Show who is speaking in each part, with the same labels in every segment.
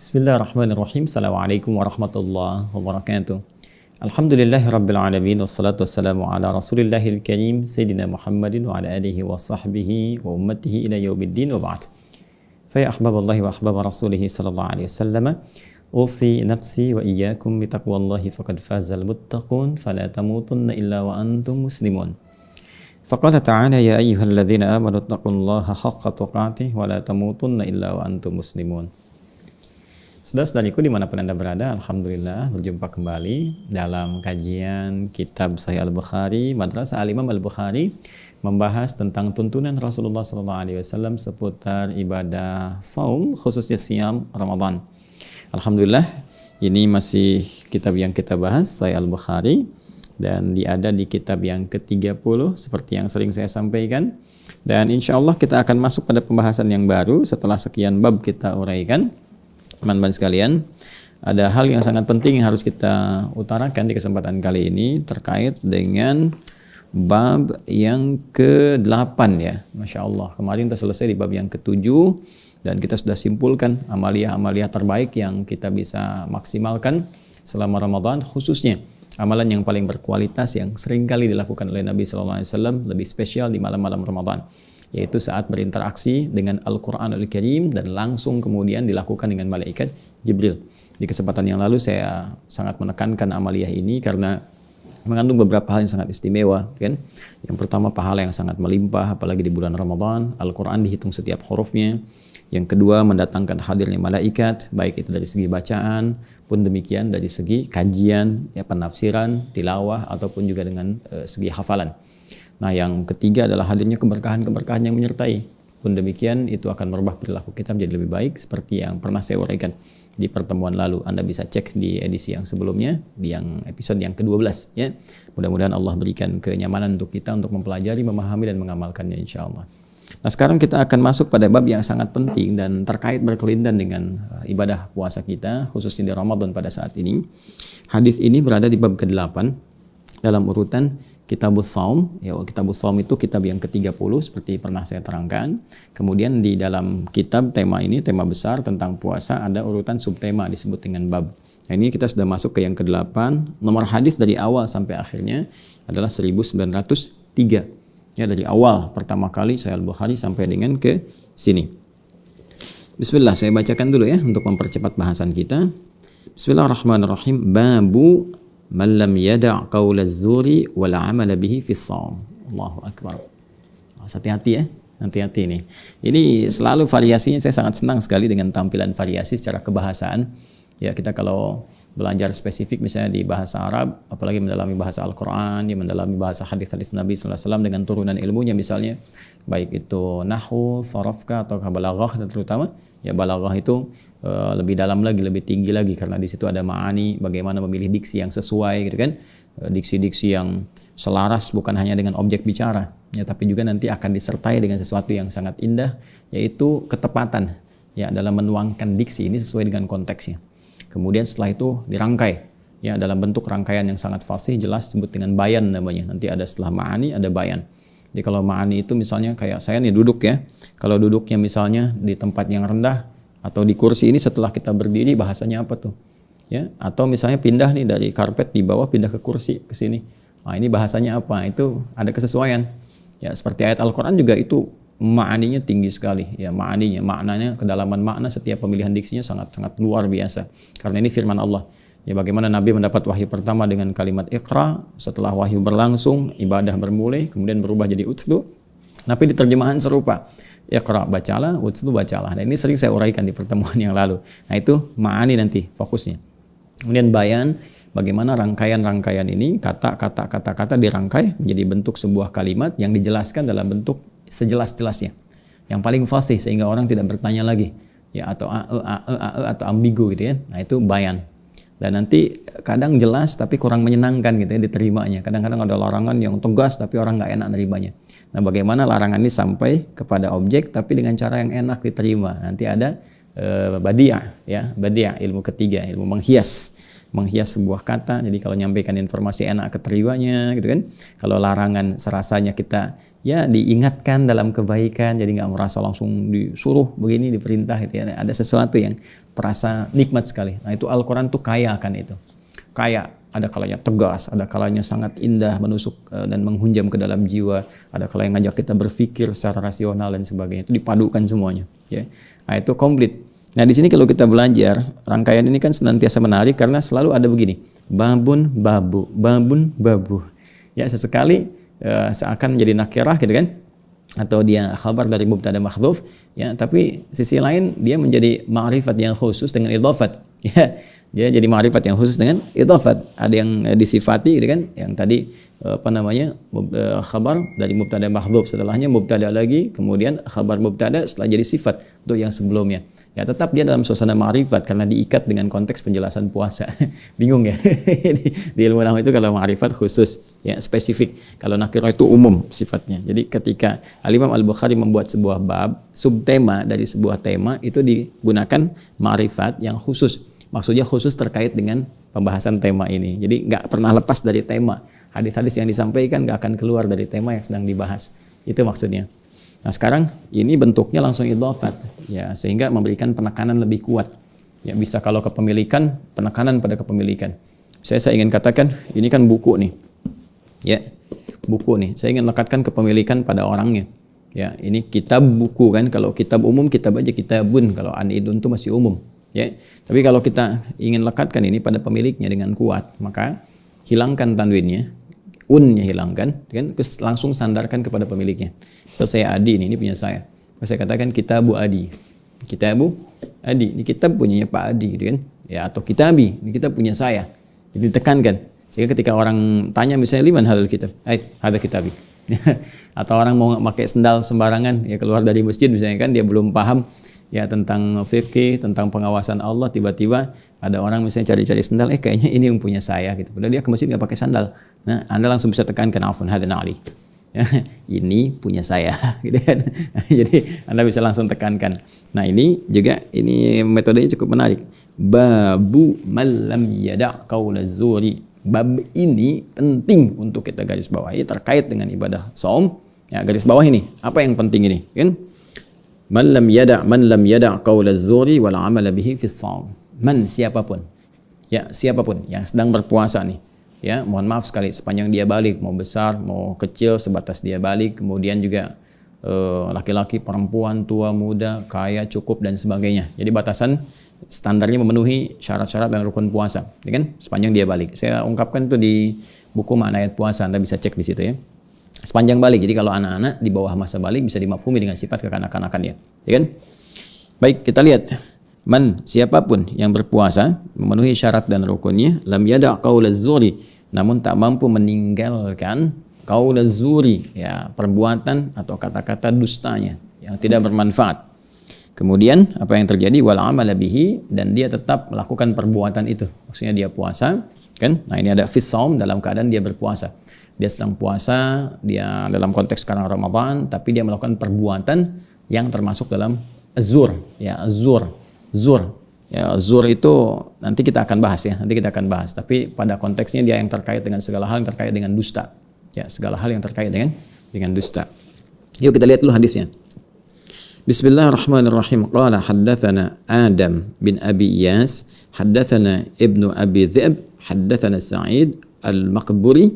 Speaker 1: Bismillahirrahmanirrahim. Assalamualaikum warahmatullahi wabarakatuh. Alhamdulillahirabbil alamin wassalatu wassalamu ala rasulillahil karim sayyidina Muhammadin wa ala alihi wa sahbihi wa ummatihi ila yaumiddin wa ba'd. Fa ya ahbaballahi wa ahbab rasulih sallallahu alaihi wasallam, usi nafsi wa iyyakum bi taqwallahi faqad fazal muttaqun fala tamutunna illa wa antum muslimun. Faqala ta'ala ya ayyuhalladzina amanu taqullaha haqqa tuqatih wa la tamutunna illa wa antum muslimun. Saudara-saudariku dimanapun Anda berada, Alhamdulillah berjumpa kembali dalam kajian kitab Sahih Al-Bukhari, Madrasah Al-Imam Al-Bukhari, membahas tentang tuntunan Rasulullah SAW seputar ibadah saum, khususnya siam Ramadan. Alhamdulillah, ini masih kitab yang kita bahas, Sahih Al-Bukhari, dan ada di kitab yang ke-30 seperti yang sering saya sampaikan. Dan insya Allah kita akan masuk pada pembahasan yang baru setelah sekian bab kita uraikan. Teman-teman sekalian, ada hal yang sangat penting yang harus kita utarakan di kesempatan kali ini terkait dengan bab yang ke-8 ya. Masya Allah, kemarin kita selesai di bab yang ke-7 dan kita sudah simpulkan amalia-amalia terbaik yang kita bisa maksimalkan selama Ramadan, khususnya amalan yang paling berkualitas yang seringkali dilakukan oleh Nabi SAW, lebih spesial di malam-malam Ramadan, yaitu saat berinteraksi dengan Al-Quran Al-Karim dan langsung kemudian dilakukan dengan malaikat Jibril. Di kesempatan yang lalu saya sangat menekankan amaliyah ini karena mengandung beberapa hal yang sangat istimewa, kan? Yang pertama, pahala yang sangat melimpah apalagi di bulan Ramadan. Al-Quran dihitung setiap hurufnya. Yang kedua, mendatangkan hadirnya malaikat, baik itu dari segi bacaan pun demikian dari segi kajian, ya, penafsiran, tilawah ataupun juga dengan segi hafalan. Nah, yang ketiga adalah hadirnya keberkahan-keberkahan yang menyertai. Pun demikian, itu akan merubah perilaku kita menjadi lebih baik seperti yang pernah saya uraikan di pertemuan lalu. Anda bisa cek di edisi yang sebelumnya, di yang episode yang ke-12 ya. Mudah-mudahan Allah berikan kenyamanan untuk kita untuk mempelajari, memahami dan mengamalkannya insyaallah. Nah, sekarang kita akan masuk pada bab yang sangat penting dan terkait berkelindan dengan ibadah puasa kita, khususnya di Ramadan pada saat ini. Hadis ini berada di bab ke-8 dalam urutan Kitabus Shaum. Ya, Kitabus Shaum itu kitab yang ke-30 seperti pernah saya terangkan. Kemudian di dalam kitab tema ini, tema besar tentang puasa, ada urutan subtema disebut dengan bab. Nah, ini kita sudah masuk ke yang ke-8. Nomor hadis dari awal sampai akhirnya adalah 1903. Ya, dari awal pertama kali Sahih Al-Bukhari sampai dengan ke sini. Bismillah, saya bacakan dulu ya untuk mempercepat bahasan kita. Bismillahirrahmanirrahim. Babu man lam yada' qaula az-zuri wal 'amala bihi fi shaum. Allahu akbar. Hati-hati ya, hati-hati nih. Ini selalu variasinya, saya sangat senang sekali dengan tampilan variasi secara kebahasaan. Ya, kita kalau belajar spesifik misalnya di bahasa Arab, apalagi mendalami bahasa Al-Quran, ya mendalami bahasa hadis-hadis Nabi SAW dengan turunan ilmunya misalnya, baik itu nahwu, sarafka atau balaghah, dan terutama ya balaghah itu lebih dalam lagi, lebih tinggi lagi karena di situ ada ma'ani, bagaimana memilih diksi yang sesuai gitu kan, diksi-diksi yang selaras bukan hanya dengan objek bicara ya, tapi juga nanti akan disertai dengan sesuatu yang sangat indah, yaitu ketepatan ya dalam menuangkan diksi ini sesuai dengan konteksnya. Kemudian setelah itu dirangkai ya dalam bentuk rangkaian yang sangat fasih, jelas, disebut dengan bayan namanya. Nanti ada setelah ma'ani ada bayan. Jadi kalau ma'ani itu misalnya kayak saya nih duduk ya. Kalau duduknya misalnya di tempat yang rendah atau di kursi ini setelah kita berdiri, bahasanya apa tuh? Ya, atau misalnya pindah nih dari karpet di bawah pindah ke kursi ke sini. Nah, ini bahasanya apa? Itu ada kesesuaian. Ya, seperti ayat Al-Qur'an juga itu ma'aninya tinggi sekali ya, maknanya, kedalaman makna setiap pemilihan diksinya sangat-sangat luar biasa karena ini firman Allah ya. Bagaimana Nabi mendapat wahyu pertama dengan kalimat Iqra, setelah wahyu berlangsung ibadah bermulai kemudian berubah jadi utslu, tapi di terjemahan serupa Iqra bacalah, utslu bacalah. Nah, ini sering saya uraikan di pertemuan yang lalu. Nah, itu ma'ani nanti fokusnya. Kemudian bayan, bagaimana rangkaian-rangkaian ini, kata-kata dirangkai menjadi bentuk sebuah kalimat yang dijelaskan dalam bentuk sejelas-jelasnya, yang paling fasih sehingga orang tidak bertanya lagi ya, atau atau ambigu gitu ya. Nah, itu bayan. Dan nanti kadang jelas tapi kurang menyenangkan gitu ya diterimanya. Kadang-kadang ada larangan yang tegas tapi orang nggak enak nerimanya. Nah, bagaimana larangan ini sampai kepada objek tapi dengan cara yang enak diterima. Nanti ada badiah ya, badiah, ilmu ketiga, ilmu menghias menghias sebuah kata. Jadi kalau nyampaikan informasi enak keterimanya gitu kan. Kalau larangan serasanya kita ya diingatkan dalam kebaikan, jadi nggak merasa langsung disuruh begini, diperintah gitu ya. Ada sesuatu yang terasa nikmat sekali. Nah itu Al-Quran tuh kaya akan itu. Kaya, ada kalanya tegas, ada kalanya sangat indah, menusuk dan menghunjam ke dalam jiwa, ada kalanya ngajak kita berpikir secara rasional dan sebagainya. Itu dipadukan semuanya. Ya. Nah itu komplit. Nah di sini kalau kita belajar rangkaian ini kan senantiasa menarik karena selalu ada begini, babun babu, babun babu. Ya sesekali seakan menjadi nakirah gitu kan, atau dia khabar dari mubtada mahdhuf. Ya tapi sisi lain dia menjadi ma'rifat yang khusus dengan idhafat. Ya dia jadi ma'rifat yang khusus dengan idhafat. Ada yang disifati gitu kan, yang tadi khabar dari mubtada mahdhuf, setelahnya mubtada lagi, kemudian khabar mubtada setelah jadi sifat untuk yang sebelumnya. Ya tetap dia dalam suasana ma'rifat karena diikat dengan konteks penjelasan puasa. Bingung ya? Di ilmu nahwu itu kalau ma'rifat khusus, ya spesifik. Kalau nakirah itu umum sifatnya. Jadi ketika Al-Imam Al-Bukhari membuat sebuah bab, subtema dari sebuah tema itu digunakan ma'rifat yang khusus. Maksudnya khusus terkait dengan pembahasan tema ini. Jadi nggak pernah lepas dari tema. Hadis-hadis yang disampaikan nggak akan keluar dari tema yang sedang dibahas. Itu maksudnya. Nah sekarang ini bentuknya langsung idhafat, ya sehingga memberikan penekanan lebih kuat. Ya bisa kalau kepemilikan, penekanan pada kepemilikan. Saya ingin katakan ini kan buku nih, ya buku nih. Saya ingin lekatkan kepemilikan pada orangnya. Ya ini kitab buku kan. Kalau kitab umum kitab aja kitabun. Kalau anidun itu masih umum. Ya tapi kalau kita ingin lekatkan ini pada pemiliknya dengan kuat, maka hilangkan tanwinnya. Unnya hilangkan, kan? Terus langsung sandarkan kepada pemiliknya. Saya Adi ini punya saya. Saya katakan kitabu Adi. Kitabu Adi, ini kitab punyanya Pak Adi gitu kan. Ya atau kitabi, ini kitab punya saya. Jadi ditekankan. Sehingga ketika orang tanya misalnya liman hadal kitab? Hadal kitabi. Atau orang mau pakai sendal sembarangan ya keluar dari masjid misalnya kan dia belum paham ya tentang fikih, tentang pengawasan Allah, tiba-tiba ada orang misalnya cari-cari sendal, kayaknya ini yang punya saya gitu. Padahal dia ke masjid nggak pakai sandal. Nah, Anda langsung bisa tekankan afwan hadza ali. Ya, ini punya saya gitu kan. Jadi Anda bisa langsung tekankan. Nah, ini juga ini metodenya cukup menarik. Babu man lam yada' qaulaz zuri. Bab ini penting untuk kita garis bawahi terkait dengan ibadah shaum. Ya, garis bawah ini. Apa yang penting ini? Kan? Man lam yada' qaulaz zuri wal 'amala bihi fi shaum. Man siapapun. Ya, siapapun yang sedang berpuasa nih. Ya, mohon maaf sekali sepanjang dia balik, mau besar, mau kecil, sebatas dia balik, kemudian juga laki-laki, perempuan, tua, muda, kaya, cukup dan sebagainya. Jadi batasan standarnya memenuhi syarat-syarat dan rukun puasa, ya kan? Sepanjang dia balik. Saya ungkapkan itu di buku Makna Ayat Puasa, Anda bisa cek di situ ya. Sepanjang balik. Jadi kalau anak-anak di bawah masa balik bisa dimafhumi dengan sifat kekanak-kanakannya, ya kan? Baik, kita lihat. Man siapapun yang berpuasa memenuhi syarat dan rukunnya, lam yada' qaulaz zuri, namun tak mampu meninggalkan qaulaz zuri, ya perbuatan atau kata-kata dustanya yang tidak bermanfaat. Kemudian apa yang terjadi? Wal 'amala bihi, dan dia tetap melakukan perbuatan itu. Maksudnya dia puasa, kan? Nah, ini ada fis shaum, dalam keadaan dia berpuasa. Dia sedang puasa, dia dalam konteks sekarang Ramadan, tapi dia melakukan perbuatan yang termasuk dalam az-zur, ya az-zur. Zur, ya zur itu nanti kita akan bahas ya, nanti kita akan bahas. Tapi pada konteksnya dia yang terkait dengan segala hal yang terkait dengan dusta, ya segala hal yang terkait dengan dusta. Yuk kita lihat dulu hadisnya. Bismillahirrahmanirrahim. Qala haddatsana Adam bin Abi Iyas, haddatsana Ibnu Abi Dhi'b, haddatsana Sa'id al-Maqburi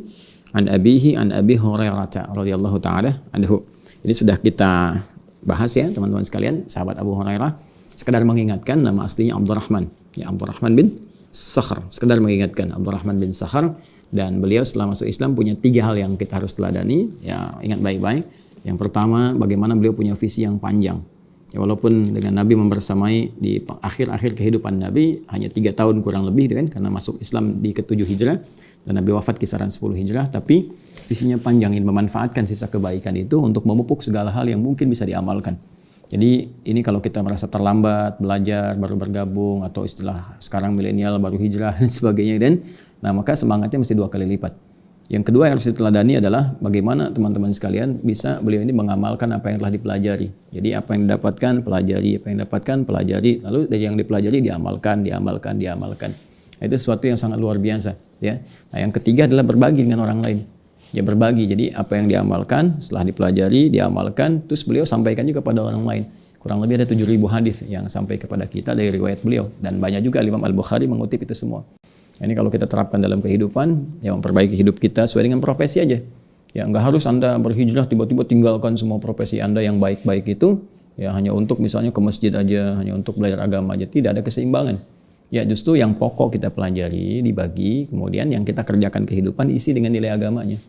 Speaker 1: an abihi an Abi Hurairah radhiyallahu taala anhu. Ini sudah kita bahas ya teman-teman sekalian, sahabat Abu Hurairah. Sekedar mengingatkan nama aslinya Abdurrahman, ya Abdurrahman bin Sakhr. Sekedar mengingatkan Abdurrahman bin Sakhr, dan beliau setelah masuk Islam punya 3 hal yang kita harus teladani. Ya ingat baik-baik. Yang pertama, bagaimana beliau punya visi yang panjang. Ya, walaupun dengan Nabi membersamai di akhir-akhir kehidupan Nabi hanya 3 tahun kurang lebih kan, karena masuk Islam di ke-7 Hijrah dan Nabi wafat kisaran 10 Hijrah, tapi visinya panjang, ingin memanfaatkan sisa kebaikan itu untuk memupuk segala hal yang mungkin bisa diamalkan. Jadi ini kalau kita merasa terlambat belajar, baru bergabung, atau istilah sekarang milenial baru hijrah dan sebagainya, nah maka semangatnya mesti 2 kali lipat. Yang kedua yang harus diteladani adalah bagaimana teman-teman sekalian bisa beliau ini mengamalkan apa yang telah dipelajari. Jadi apa yang didapatkan pelajari, apa yang didapatkan pelajari, lalu dari yang dipelajari diamalkan. Itu sesuatu yang sangat luar biasa, ya. Nah, yang ketiga adalah berbagi dengan orang lain. Ya, berbagi. Jadi apa yang diamalkan setelah dipelajari, diamalkan, terus beliau sampaikan juga kepada orang lain. Kurang lebih ada 7.000 hadis yang sampai kepada kita dari riwayat beliau, dan banyak juga Imam Al-Bukhari mengutip itu semua. Ini kalau kita terapkan dalam kehidupan, ya memperbaiki hidup kita sesuai dengan profesi aja. Ya, nggak harus Anda berhijrah tiba-tiba tinggalkan semua profesi Anda yang baik-baik itu, ya hanya untuk misalnya ke masjid aja, hanya untuk belajar agama aja. Tidak ada keseimbangan. Ya, justru yang pokok kita pelajari, dibagi, kemudian yang kita kerjakan kehidupan diisi dengan nilai agamanya.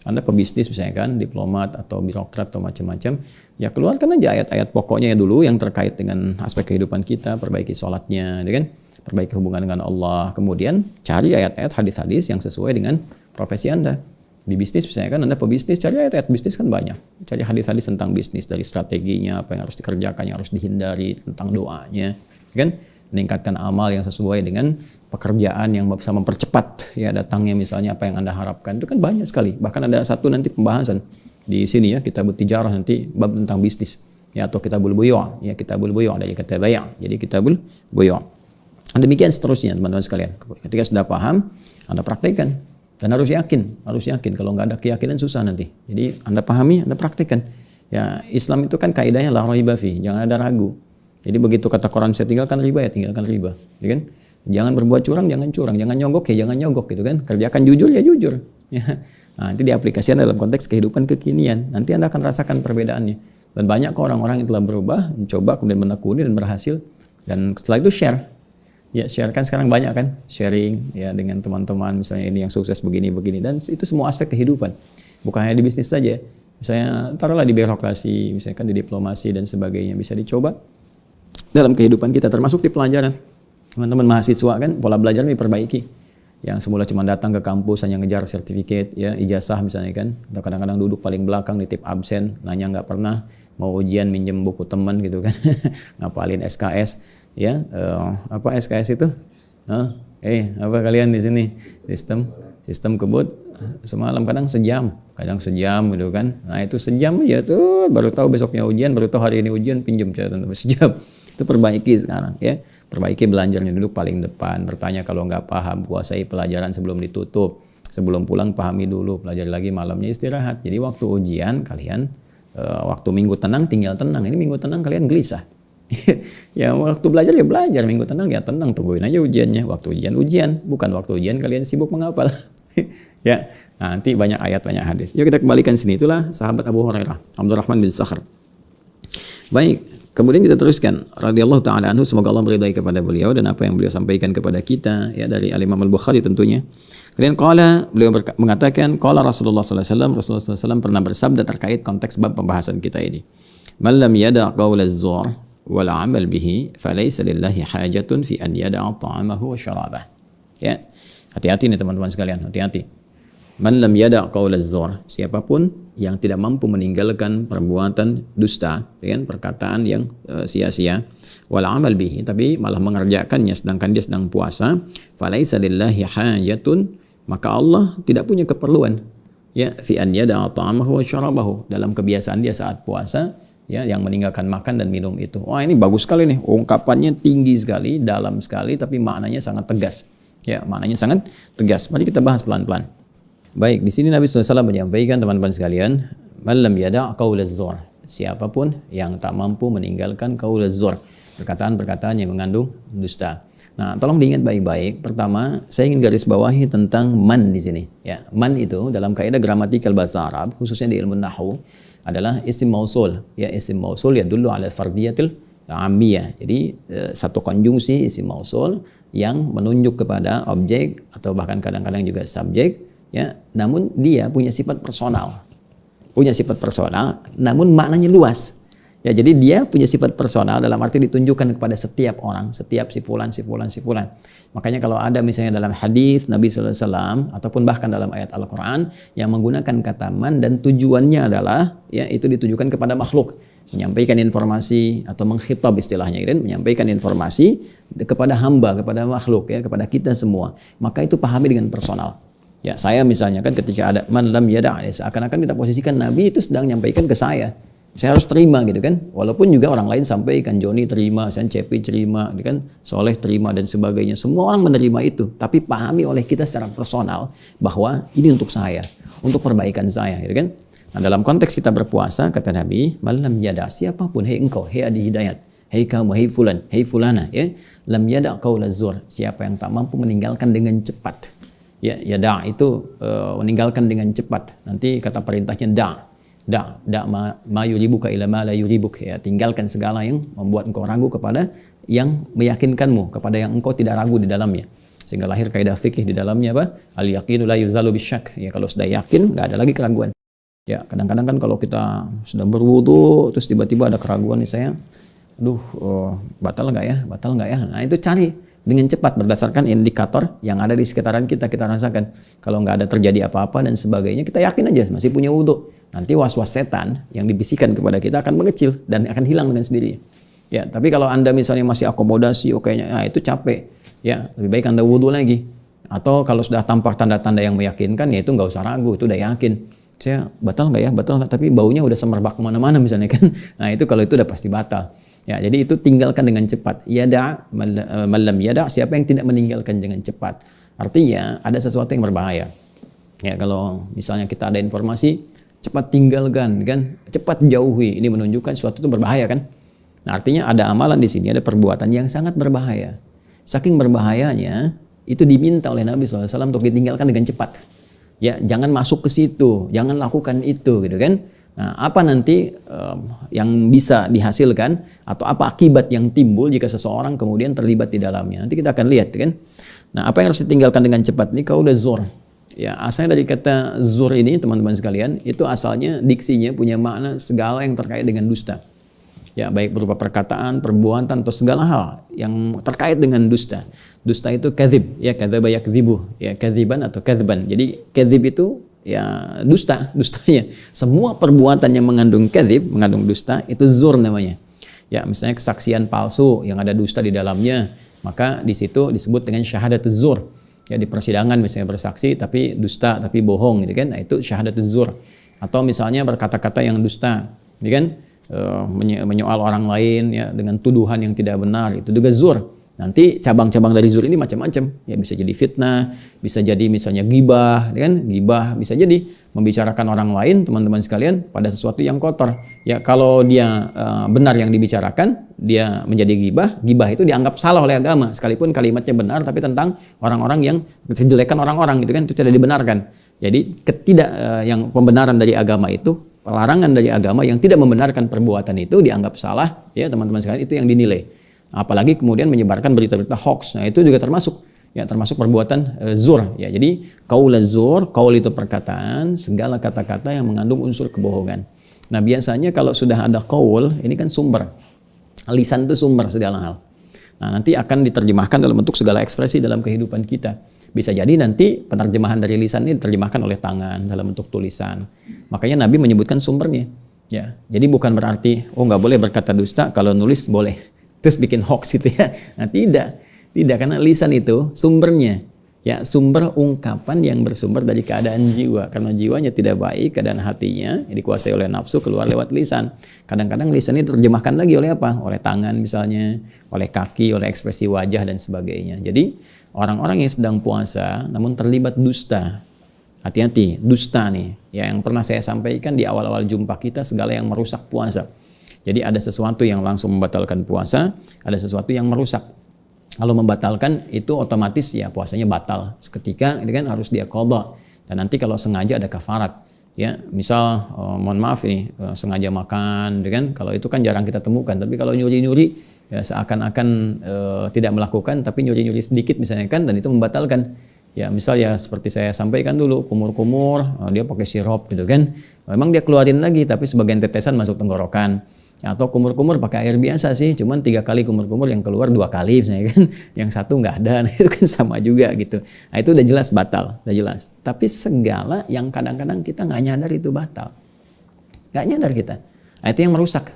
Speaker 1: Anda pebisnis misalnya kan, diplomat atau birokrat atau macam-macam, ya keluarkan aja ayat-ayat pokoknya dulu yang terkait dengan aspek kehidupan kita, perbaiki sholatnya, ya kan? Perbaiki hubungan dengan Allah, kemudian cari ayat-ayat hadis-hadis yang sesuai dengan profesi Anda. Di bisnis misalnya kan, Anda pebisnis, cari ayat-ayat bisnis kan banyak. Cari hadis-hadis tentang bisnis, dari strateginya, apa yang harus dikerjakan, yang harus dihindari, tentang doanya, ya kan? Meningkatkan amal yang sesuai dengan pekerjaan yang bisa mempercepat ya datangnya misalnya apa yang Anda harapkan. Itu kan banyak sekali. Bahkan ada satu nanti pembahasan di sini ya, Kitabut Tijarah, nanti bab tentang bisnis ya, atau Kitabul Buyu', ya Kitabul Buyu' dari kata bay', jadi Kitabul Buyu'. Dan demikian seterusnya teman-teman sekalian. Ketika sudah paham, Anda praktekkan, dan harus yakin kalau nggak ada keyakinan susah nanti. Jadi Anda pahami, Anda praktekkan. Ya, Islam itu kan kaidahnya la raiba fi, jangan ada ragu. Jadi begitu kata Quran saya tinggalkan riba, ya tinggalkan riba, ya kan? Jangan berbuat curang, jangan curang, jangan nyogok ya jangan nyogok gitu kan? Kerjakan jujur ya jujur. Ya. Nah, nanti diaplikasikan dalam konteks kehidupan kekinian. Nanti Anda akan rasakan perbedaannya. Dan banyak orang-orang yang telah berubah, mencoba kemudian menekuni dan berhasil. Dan setelah itu share. Ya, share kan sekarang banyak kan? Sharing ya dengan teman-teman misalnya ini yang sukses begini-begini, dan itu semua aspek kehidupan. Bukan hanya di bisnis saja. Misalnya taruhlah di birokrasi, misalkan di diplomasi dan sebagainya, bisa dicoba dalam kehidupan kita, termasuk di pelajaran. Teman-teman mahasiswa kan pola belajar diperbaiki. Yang semula cuma datang ke kampus hanya ngejar sertifikat, ya ijazah misalnya kan, atau kadang-kadang duduk paling belakang nitip absen, nanya nggak pernah, mau ujian minjem buku teman gitu kan, ngapalin SKS, ya apa SKS itu? Apa kalian di sini sistem kebut semalam kadang sejam gitu kan. Nah itu sejam aja tuh baru tahu besoknya ujian, baru tahu hari ini ujian, pinjam catatan sejam. Itu perbaiki sekarang ya, perbaiki belajarnya dulu paling depan, bertanya kalau nggak paham, kuasai pelajaran sebelum ditutup, sebelum pulang pahami dulu, pelajari lagi, malamnya istirahat. Jadi waktu ujian kalian waktu minggu tenang tinggal tenang, ini minggu tenang kalian gelisah. Ya waktu belajar ya belajar, minggu tenang ya tenang, tungguin aja ujiannya. Waktu ujian, bukan waktu ujian kalian sibuk menghafal. Ya, nanti banyak ayat, banyak hadis. Yuk kita kembalikan sini, itulah sahabat Abu Hurairah, Abdurrahman bin Sakhr. Baik, kemudian kita teruskan, radhiyallahu taala anhu, semoga Allah meridai kepada beliau dan apa yang beliau sampaikan kepada kita ya dari Al-Imam Al-Bukhari tentunya. Kemudian beliau mengatakan qala Rasulullah sallallahu alaihi wasallam, Rasulullah sallallahu alaihi wasallam pernah bersabda terkait konteks bab pembahasan kita ini. Man lam yada' qaula az-zur wal 'amal bihi falaysa lillahi hajatun fi an yada'a ta'amahu wa syarabah. Ya. Hati-hati nih teman-teman sekalian, hati-hati. Man lam yada' qaula az-zur, siapapun yang tidak mampu meninggalkan perbuatan dusta dengan perkataan yang sia-sia, wal 'amal bihi, tapi malah mengerjakannya sedangkan dia sedang puasa, falaysa lillahi hajatun, maka Allah tidak punya keperluan ya fi an yada'a ta'amahu wa syarabahu, dalam kebiasaan dia saat puasa ya yang meninggalkan makan dan minum itu. Wah, ini bagus sekali nih, ungkapannya tinggi sekali, dalam sekali, tapi maknanya sangat tegas. Ya, maknanya sangat tegas. Mari kita bahas pelan-pelan. Baik, di sini Nabi SAW menyampaikan teman-teman sekalian, man lam yada' qaula az-zur, siapapun yang tak mampu meninggalkan qaula az-zur, perkataan-perkataan yang mengandung dusta. Nah, tolong diingat baik-baik. Pertama, saya ingin garis bawahi tentang man di sini. Ya, man itu dalam kaidah gramatikal bahasa Arab, khususnya di ilmu nahwu, adalah isim mausul. Ya, isim mausul yadullu ala fardiyatil amiyah. Jadi satu konjungsi isim mausul yang menunjuk kepada objek atau bahkan kadang-kadang juga subjek, ya, namun dia punya sifat personal. Punya sifat personal, namun maknanya luas. Ya, jadi dia punya sifat personal dalam arti ditunjukkan kepada setiap orang, setiap si fulan. Makanya kalau ada misalnya dalam hadis Nabi sallallahu alaihi wasallam ataupun bahkan dalam ayat Al-Qur'an yang menggunakan kata man dan tujuannya adalah ya itu ditujukan kepada makhluk, menyampaikan informasi atau mengkhitab istilahnya, kan, menyampaikan informasi kepada hamba, kepada makhluk ya, kepada kita semua. Maka itu pahami dengan personal. Ya, saya misalnya kan ketika ada man lam yada', seakan-akan kita posisikan Nabi itu sedang menyampaikan ke saya. Saya harus terima gitu kan. Walaupun juga orang lain sampaikan, Joni terima, saya Cepi terima, gitu kan, Soleh terima dan sebagainya. Semua orang menerima itu. Tapi pahami oleh kita secara personal bahwa ini untuk saya, untuk perbaikan saya, gitu kan. Nah, dalam konteks kita berpuasa, kata Nabi, malam yada, siapapun, hei engkau, hei adi hidayat, hei kamu, hei fulan, hei fulana, ya, lam yada qaula zur, siapa yang tak mampu meninggalkan dengan cepat. Ya, yada itu meninggalkan dengan cepat. Nanti kata perintahnya ma yuribuka ila ma la yuribuk, ya, tinggalkan segala yang membuat engkau ragu kepada yang meyakinkanmu, kepada yang engkau tidak ragu di dalamnya. Sehingga lahir kaidah fikih di dalamnya apa? Al yaqinu la yuzalu bisyak. Ya, kalau sudah yakin enggak ada lagi keraguan. Ya, kadang-kadang kan kalau kita sudah berwudu terus tiba-tiba ada keraguan nih saya, batal nggak ya? Batal nggak ya? Nah, itu cari dengan cepat berdasarkan indikator yang ada di sekitaran kita rasakan. Kalau nggak ada terjadi apa-apa dan sebagainya, kita yakin aja masih punya wudu. Nanti was-was setan yang dibisikkan kepada kita akan mengecil dan akan hilang dengan sendirinya. Ya, tapi kalau Anda misalnya masih akomodasi, itu capek. Ya, lebih baik Anda wudu lagi. Atau kalau sudah tampak tanda-tanda yang meyakinkan, ya itu nggak usah ragu, itu udah yakin. Saya batal nggak ya? Batal nggak? Tapi baunya udah semerbak kemana-mana misalnya kan. Nah, itu kalau itu udah pasti batal. Ya, jadi itu tinggalkan dengan cepat. Yada, malam yada, siapa yang tidak meninggalkan dengan cepat. Artinya ada sesuatu yang berbahaya. Ya, kalau misalnya kita ada informasi, cepat tinggalkan, kan? Cepat jauhi. Ini menunjukkan sesuatu itu berbahaya, kan? Nah, artinya ada amalan di sini, ada perbuatan yang sangat berbahaya. Saking berbahayanya, itu diminta oleh Nabi SAW untuk ditinggalkan dengan cepat. Ya, jangan masuk ke situ, jangan lakukan itu, gitu kan? Nah, apa nanti yang bisa dihasilkan atau apa akibat yang timbul jika seseorang kemudian terlibat di dalamnya? Nanti kita akan lihat, kan? Nah, apa yang harus ditinggalkan dengan cepat ini? Qaul zur. Ya, asalnya dari kata zur ini, teman-teman sekalian, itu asalnya diksinya punya makna segala yang terkait dengan dusta. Ya, baik berupa perkataan, perbuatan, atau segala hal yang terkait dengan dusta. Dusta itu kadzib, ya, kadzaba yakdzibu, ya, kadziban atau kadzban. Jadi kadzib itu ya dustanya. Semua perbuatan yang mengandung kadzib, mengandung dusta, itu zur namanya. Ya, misalnya kesaksian palsu yang ada dusta di dalamnya, maka di situ disebut dengan syahadatuz zur. Ya, di persidangan misalnya bersaksi tapi dusta, tapi bohong, gitu kan? Nah, itu syahadatuz zur. Atau misalnya berkata-kata yang dusta, gitu kan? Menyoal orang lain, ya, dengan tuduhan yang tidak benar, itu juga zur. Nanti cabang-cabang dari zur ini macam-macam. Ya, bisa jadi fitnah, bisa jadi misalnya ghibah, kan? Ghibah bisa jadi membicarakan orang lain, teman-teman sekalian, pada sesuatu yang kotor. Ya, kalau dia benar yang dibicarakan, dia menjadi ghibah. Ghibah itu dianggap salah oleh agama, sekalipun kalimatnya benar, tapi tentang orang-orang yang kejelekan orang-orang, gitu kan, itu tidak dibenarkan. Jadi yang pembenaran dari agama itu, larangan dari agama yang tidak membenarkan perbuatan itu dianggap salah, ya, teman-teman sekalian, itu yang dinilai. Apalagi kemudian menyebarkan berita-berita hoax. Nah, itu juga termasuk perbuatan zur, ya. Jadi qaul zur, qaul itu perkataan, segala kata-kata yang mengandung unsur kebohongan. Nah, biasanya kalau sudah ada qaul, ini kan sumber. Lisan itu sumber segala hal. Nah, nanti akan diterjemahkan dalam bentuk segala ekspresi dalam kehidupan kita. Bisa jadi nanti penerjemahan dari lisan ini diterjemahkan oleh tangan dalam bentuk tulisan. Makanya Nabi menyebutkan sumbernya. Ya, jadi bukan berarti nggak boleh berkata dusta, kalau nulis boleh. Terus bikin hoax gitu, ya. Nah, tidak, karena lisan itu sumbernya, ya, sumber ungkapan yang bersumber dari keadaan jiwa. Karena jiwanya tidak baik, keadaan hatinya dikuasai oleh nafsu, keluar lewat lisan. Kadang-kadang lisan itu terjemahkan lagi oleh apa? Oleh tangan misalnya, oleh kaki, oleh ekspresi wajah dan sebagainya. Jadi orang-orang yang sedang puasa namun terlibat dusta, hati-hati, dusta nih, ya, yang pernah saya sampaikan di awal-awal jumpa kita, segala yang merusak puasa. Jadi ada sesuatu yang langsung membatalkan puasa, ada sesuatu yang merusak. Kalau membatalkan itu otomatis ya puasanya batal. Seketika ini kan harus dia qadha. Dan nanti kalau sengaja ada kafarat. Ya, misal mohon maaf ini sengaja makan, kan? Kalau itu kan jarang kita temukan. Tapi kalau nyuri-nyuri ya seakan-akan tidak melakukan, tapi nyuri-nyuri sedikit misalnya kan, dan itu membatalkan. Ya, misal ya seperti saya sampaikan dulu, kumur-kumur, dia pakai sirup gitu kan. Memang dia keluarin lagi, tapi sebagian tetesan masuk tenggorokan. Atau kumur-kumur pakai air biasa sih, cuman 3 kali kumur-kumur, yang keluar 2 kali misalnya kan, yang satu nggak ada. Nah, itu kan sama juga gitu. Nah, itu udah jelas batal, udah jelas. Tapi segala yang kadang-kadang kita nggak nyadar itu batal, nggak nyadar kita. Nah, itu yang merusak.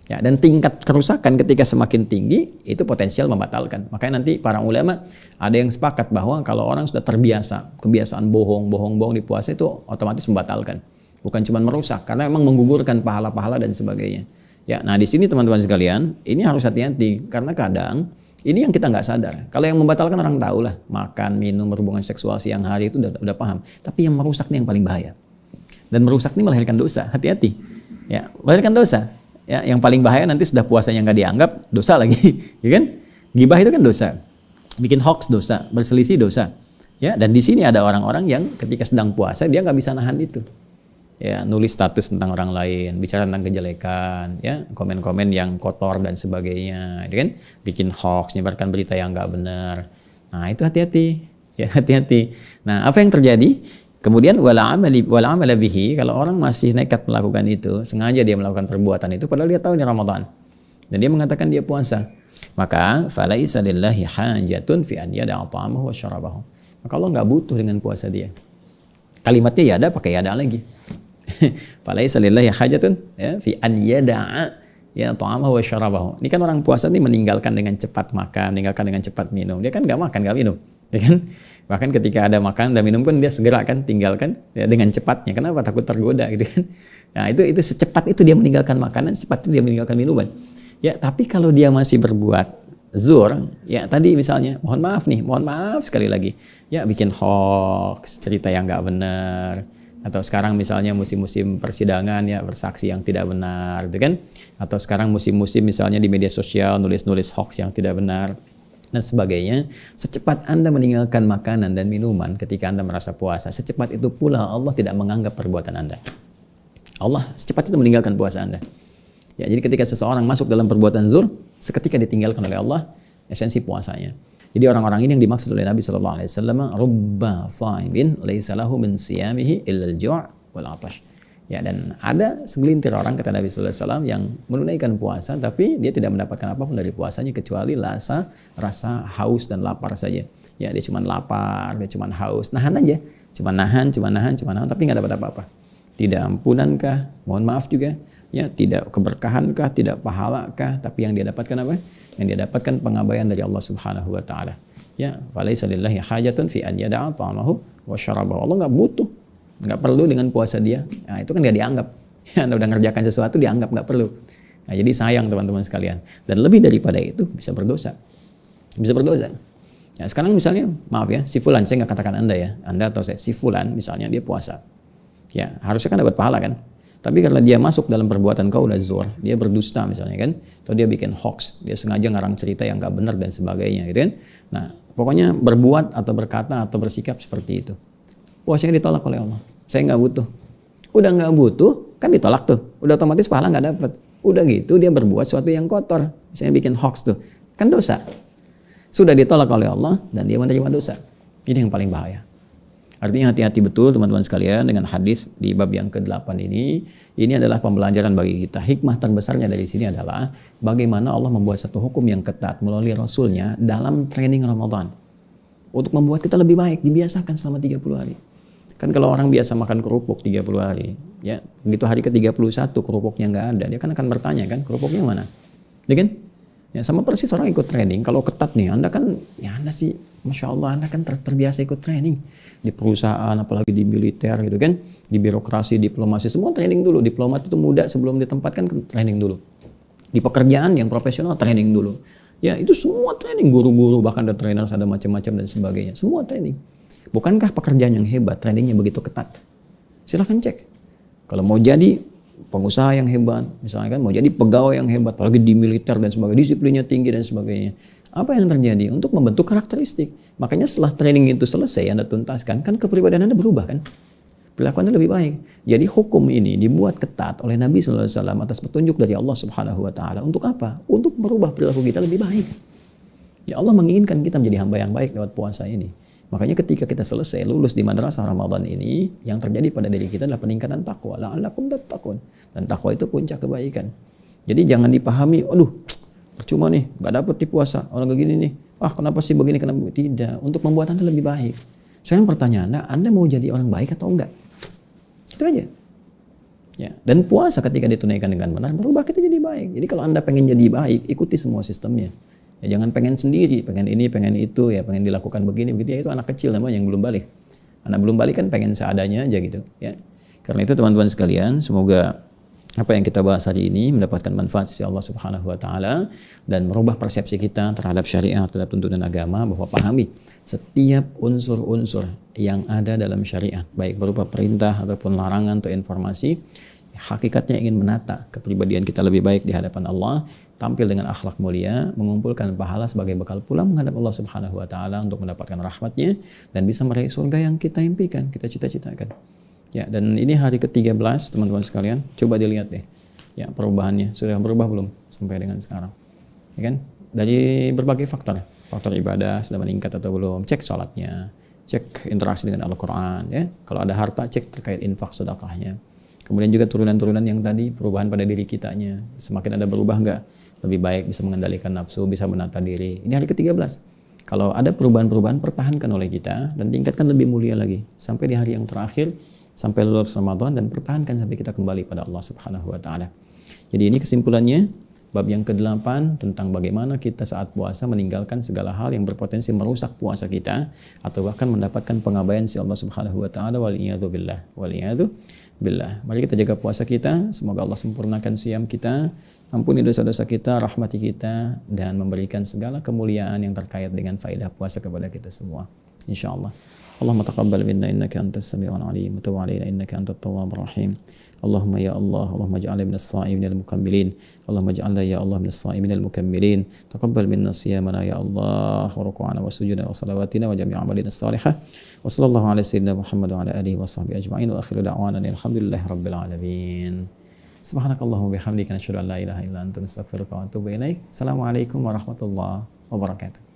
Speaker 1: Ya, dan tingkat kerusakan ketika semakin tinggi itu potensial membatalkan. Makanya nanti para ulama ada yang sepakat bahwa kalau orang sudah terbiasa kebiasaan bohong di puasa itu otomatis membatalkan. bukan cuma merusak, karena memang menggugurkan pahala-pahala dan sebagainya. Ya, nah di sini teman-teman sekalian, ini harus hati-hati karena kadang ini yang kita nggak sadar. Kalau yang membatalkan orang tahu lah, makan, minum, berhubungan seksual siang hari itu udah paham. Tapi yang merusak ini yang paling bahaya. Dan merusak ini melahirkan dosa. Hati-hati. Ya, melahirkan dosa. Ya, yang paling bahaya nanti sudah puasanya nggak dianggap, dosa lagi, ya kan? Gibah itu kan dosa. Bikin hoax dosa, berselisih dosa. Ya, dan di sini ada orang-orang yang ketika sedang puasa dia nggak bisa nahan itu. Ya, nulis status tentang orang lain, bicara tentang kejelekan, ya, komen-komen yang kotor dan sebagainya, ya kan? Bikin hoax, nyebarkan berita yang nggak benar. Nah, itu hati-hati, ya hati-hati. Nah, apa yang terjadi? Kemudian wala amala bihi, kalau orang masih nekat melakukan itu, sengaja dia melakukan perbuatan itu padahal dia tahu ini Ramadan. Dan dia mengatakan dia puasa. Maka falaisa lillahi hajatun fi an yada'a ta'amahu wa syarabahu. Maka Allah nggak butuh dengan puasa dia. Kalimatnya ya ada pakai ya ada lagi. Falaisa lillahi hajatun ya fi an yada'a ya ta'amahu wa syarabahu. Ini kan orang puasa ini meninggalkan dengan cepat makan, meninggalkan dengan cepat minum. Dia kan nggak makan, nggak minum, ya kan? Bahkan ketika ada makan dan minum pun dia segera kan tinggalkan ya, dengan cepatnya. Kenapa? Takut tergoda gitu kan. Nah, itu secepat itu dia meninggalkan makanan, secepat itu dia meninggalkan minuman. Ya, tapi kalau dia masih berbuat zur, ya tadi misalnya, mohon maaf sekali lagi. Ya, bikin hoax, cerita yang nggak benar. Atau sekarang misalnya musim-musim persidangan ya, bersaksi yang tidak benar, gitu kan? Atau sekarang musim-musim misalnya di media sosial nulis-nulis hoax yang tidak benar dan sebagainya. Secepat Anda meninggalkan makanan dan minuman ketika Anda merasa puasa, secepat itu pula Allah tidak menganggap perbuatan Anda. Allah secepat itu meninggalkan puasa Anda. Ya, jadi ketika seseorang masuk dalam perbuatan zur, seketika ditinggalkan oleh Allah esensi puasanya. Jadi orang-orang ini yang dimaksud oleh Nabi sallallahu alaihi wasallam, rubba shaimin laisa lahu min siyamihi illa al-ju' wal 'atash. Ya, dan ada segelintir orang kata Nabi sallallahu alaihi wasallam yang menunaikan puasa tapi dia tidak mendapatkan apapun dari puasanya kecuali rasa haus dan lapar saja. Ya, dia cuma lapar, dia cuma haus, nahan aja. Cuma nahan, tapi nggak dapat apa-apa. Tidak ampunankah? Mohon maaf juga. Ya, tidak keberkahankah, tidak pahalakah, tapi yang dia dapatkan apa? Yang dia dapatkan pengabaian dari Allah Subhanahu wa taala. Ya, falaisa lillahi hajatun fi an yada'a ta'amahu wa syarabahu. Allah enggak butuh, enggak perlu dengan puasa dia. Nah, itu kan enggak dianggap. Ya, Anda udah ngerjakan sesuatu dianggap enggak perlu. Nah, jadi sayang teman-teman sekalian. Dan lebih daripada itu bisa berdosa. Bisa berdosa. Ya, sekarang misalnya, maaf ya, si fulan, saya enggak katakan Anda ya. Anda atau saya, si fulan misalnya dia puasa. Ya, harusnya kan dapat pahala kan? Tapi karena dia masuk dalam perbuatan qaul az-zur, dia berdusta misalnya kan, atau dia bikin hoax, dia sengaja ngarang cerita yang nggak benar dan sebagainya gitu kan. Nah, pokoknya berbuat atau berkata atau bersikap seperti itu. Puasanya ditolak oleh Allah. Saya nggak butuh. Udah nggak butuh, kan ditolak tuh. Udah otomatis pahala nggak dapat. Udah gitu dia berbuat sesuatu yang kotor, misalnya bikin hoax tuh, kan dosa. Sudah ditolak oleh Allah dan dia menerima dosa. Ini yang paling bahaya. Artinya hati-hati betul teman-teman sekalian dengan hadis di bab yang ke-8 ini. Ini adalah pembelajaran bagi kita. Hikmah terbesarnya dari sini adalah bagaimana Allah membuat satu hukum yang ketat melalui Rasulnya dalam training Ramadan. Untuk membuat kita lebih baik, dibiasakan selama 30 hari. Kan kalau orang biasa makan kerupuk 30 hari, ya begitu hari ke-31 kerupuknya nggak ada, dia kan akan bertanya kan, kerupuknya mana? Ya kan? Ya, sama persis orang ikut training. Kalau ketat nih, Anda kan, ya Anda sih, Masya Allah, Anda kan terbiasa ikut training. Di perusahaan, apalagi di militer gitu kan. Di birokrasi, diplomasi, semua training dulu. Diplomat itu muda sebelum ditempatkan, training dulu. Di pekerjaan yang profesional, training dulu. Ya, itu semua training. Guru-guru, bahkan ada trainers, ada macam-macam dan sebagainya. Semua training. Bukankah pekerjaan yang hebat, trainingnya begitu ketat? Silahkan cek. Kalau mau jadi pengusaha yang hebat, misalnya kan mau jadi pegawai yang hebat, apalagi di militer dan sebagainya, disiplinnya tinggi dan sebagainya. Apa yang terjadi? Untuk membentuk karakteristik. Makanya setelah training itu selesai, Anda tuntaskan, kan kepribadian Anda berubah kan? Perilaku Anda lebih baik. Jadi hukum ini dibuat ketat oleh Nabi SAW atas petunjuk dari Allah Subhanahu Wa Taala. Untuk apa? Untuk merubah perilaku kita lebih baik. Ya Allah menginginkan kita menjadi hamba yang baik lewat puasa ini. Makanya ketika kita selesai lulus di madrasah Ramadan ini, yang terjadi pada diri kita adalah peningkatan takwa. La'allakum tattaqun. Dan takwa itu puncak kebaikan. Jadi jangan dipahami, aduh, percuma nih, nggak dapet di puasa. Orang kayak gini nih, kenapa sih begini, kenapa? Tidak, untuk membuat Anda lebih baik. Sekarang pertanyaannya, Anda mau jadi orang baik atau enggak? Itu aja. Ya. Dan puasa ketika ditunaikan dengan benar, berubah kita jadi baik. Jadi kalau Anda pengen jadi baik, ikuti semua sistemnya. Ya, jangan pengen sendiri, pengen ini, pengen itu, ya pengen dilakukan begini, begitu. Ya, itu anak kecil namanya yang belum balik. Anak belum balik kan pengen seadanya aja gitu. Ya. Karena itu teman-teman sekalian, semoga apa yang kita bahas hari ini mendapatkan manfaat sisi Allah Subhanahu wa taala dan merubah persepsi kita terhadap syariat, terhadap tuntunan agama, bahwa pahami setiap unsur-unsur yang ada dalam syariat, baik berupa perintah ataupun larangan atau informasi, hakikatnya ingin menata kepribadian kita lebih baik di hadapan Allah, tampil dengan akhlak mulia, mengumpulkan pahala sebagai bekal pulang menghadap Allah Subhanahu wa taala untuk mendapatkan rahmatnya dan bisa meraih surga yang kita impikan, kita cita-citakan. Ya, dan ini hari ke-13 teman-teman sekalian, coba dilihat deh. Ya, perubahannya sudah berubah belum sampai dengan sekarang? Ya kan? Dari berbagai faktor ibadah sudah meningkat atau belum, cek sholatnya, cek interaksi dengan Al-Quran, ya. Kalau ada harta, cek terkait infak sedekahnya. Kemudian juga turunan-turunan yang tadi, perubahan pada diri kitanya, semakin ada berubah enggak? Lebih baik, bisa mengendalikan nafsu, bisa menata diri. Ini hari ke-13. Kalau ada perubahan-perubahan, pertahankan oleh kita dan tingkatkan lebih mulia lagi sampai di hari yang terakhir, sampai lulus Ramadan, dan pertahankan sampai kita kembali pada Allah Subhanahu wa taala. Jadi ini kesimpulannya, bab yang ke-8 tentang bagaimana kita saat puasa meninggalkan segala hal yang berpotensi merusak puasa kita atau bahkan mendapatkan pengabaian si Allah Subhanahu wa taala. Waliyadu billah. Mari kita jaga puasa kita, semoga Allah sempurnakan siam kita, ampuni dosa-dosa kita, rahmati kita, dan memberikan segala kemuliaan yang terkait dengan faedah puasa kepada kita semua, insyaallah. Allahumma taqabbal minna innaka antas samiul alim wa tub alaina innaka antat tawwabur rahim. Allahumma ya Allah, Allahumma ij'alna minas sha'iminal mukammilin. Allahumma ij'alna ya Allah minas sha'iminal mukammilin. Taqabbal minna siyamana ya Allah, wa ruku'ana wa sujudana wa salawatina wa jami' amalina salihah. Wa sallallahu ala sayyidina Muhammad wa ala alihi wa sahbihi ajma'in wa akhiru da'wana alhamdulillahi rabbil alamin. Subhanakallahumma bihamdika, nasyhadu an la ilaha illa anta, nastaghfiruka wa atubu ilaik. Assalamualaikum warahmatullahi wabarakatuh.